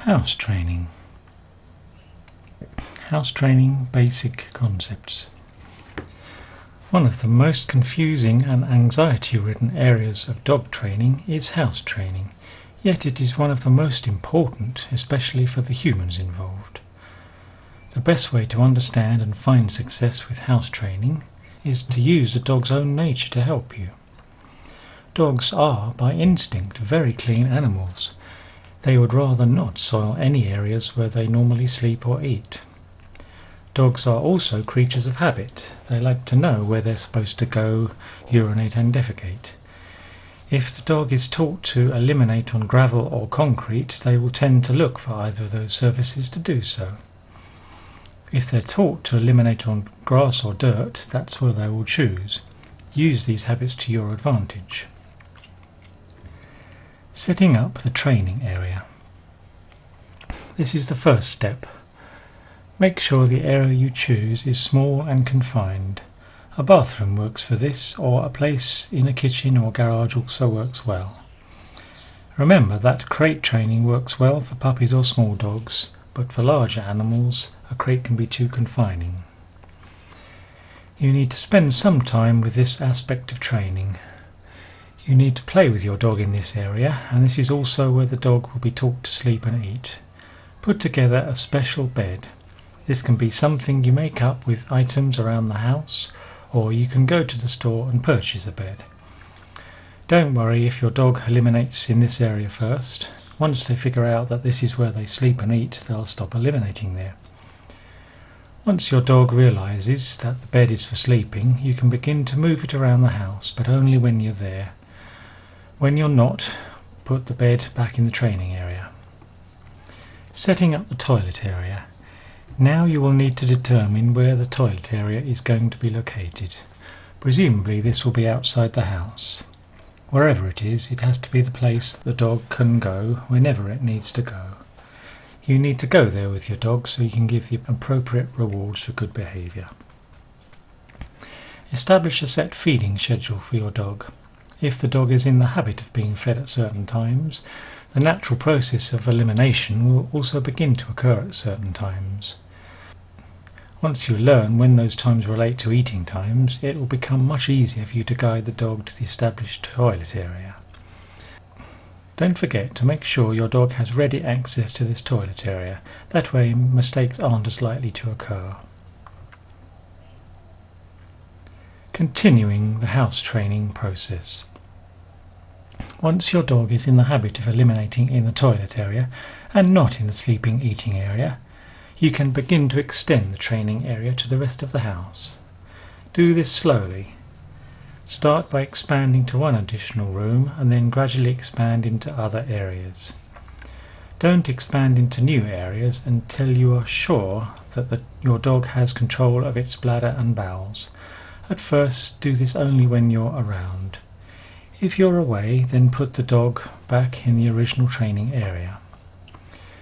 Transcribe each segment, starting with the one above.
House training. House training basic concepts. One of the most confusing and anxiety-ridden areas of dog training is house training, yet it is one of the most important, especially for the humans involved. The best way to understand and find success with house training is to use the dog's own nature to help you. Dogs are, by instinct, very clean animals. They would rather not soil any areas where they normally sleep or eat. Dogs are also creatures of habit. They like to know where they're supposed to go, urinate and defecate. If the dog is taught to eliminate on gravel or concrete, they will tend to look for either of those surfaces to do so. If they're taught to eliminate on grass or dirt, that's where they will choose. Use these habits to your advantage. Setting up the training area. This is the first step. Make sure the area you choose is small and confined. A bathroom works for this, or a place in a kitchen or garage also works well. Remember that crate training works well for puppies or small dogs, but for larger animals a crate can be too confining. You need to spend some time with this aspect of training. You need to play with your dog in this area, and this is also where the dog will be taught to sleep and eat. Put together a special bed. This can be something you make up with items around the house, or you can go to the store and purchase a bed. Don't worry if your dog eliminates in this area first. Once they figure out that this is where they sleep and eat, they'll stop eliminating there. Once your dog realizes that the bed is for sleeping, you can begin to move it around the house, but only when you're there. When you're not, put the bed back in the training area. Setting up the toilet area. Now you will need to determine where the toilet area is going to be located. Presumably this will be outside the house. Wherever it is, it has to be the place the dog can go whenever it needs to go. You need to go there with your dog so you can give the appropriate rewards for good behaviour. Establish a set feeding schedule for your dog. If the dog is in the habit of being fed at certain times, the natural process of elimination will also begin to occur at certain times. Once you learn when those times relate to eating times, it will become much easier for you to guide the dog to the established toilet area. Don't forget to make sure your dog has ready access to this toilet area. That way mistakes aren't as likely to occur. Continuing the house training process. Once your dog is in the habit of eliminating in the toilet area and not in the sleeping eating area, you can begin to extend the training area to the rest of the house. Do this slowly. Start by expanding to one additional room and then gradually expand into other areas. Don't expand into new areas until you are sure that your dog has control of its bladder and bowels. At first, do this only when you're around. If you're away, then put the dog back in the original training area.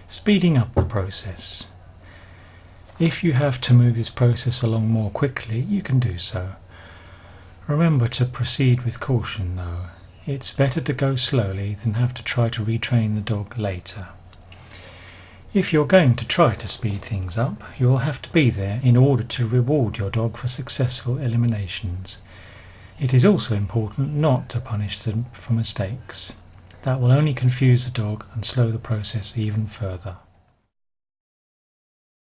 Speeding up the process. If you have to move this process along more quickly, you can do so. Remember to proceed with caution though. It's better to go slowly than have to try to retrain the dog later. If you're going to try to speed things up, you will have to be there in order to reward your dog for successful eliminations. It is also important not to punish them for mistakes. That will only confuse the dog and slow the process even further.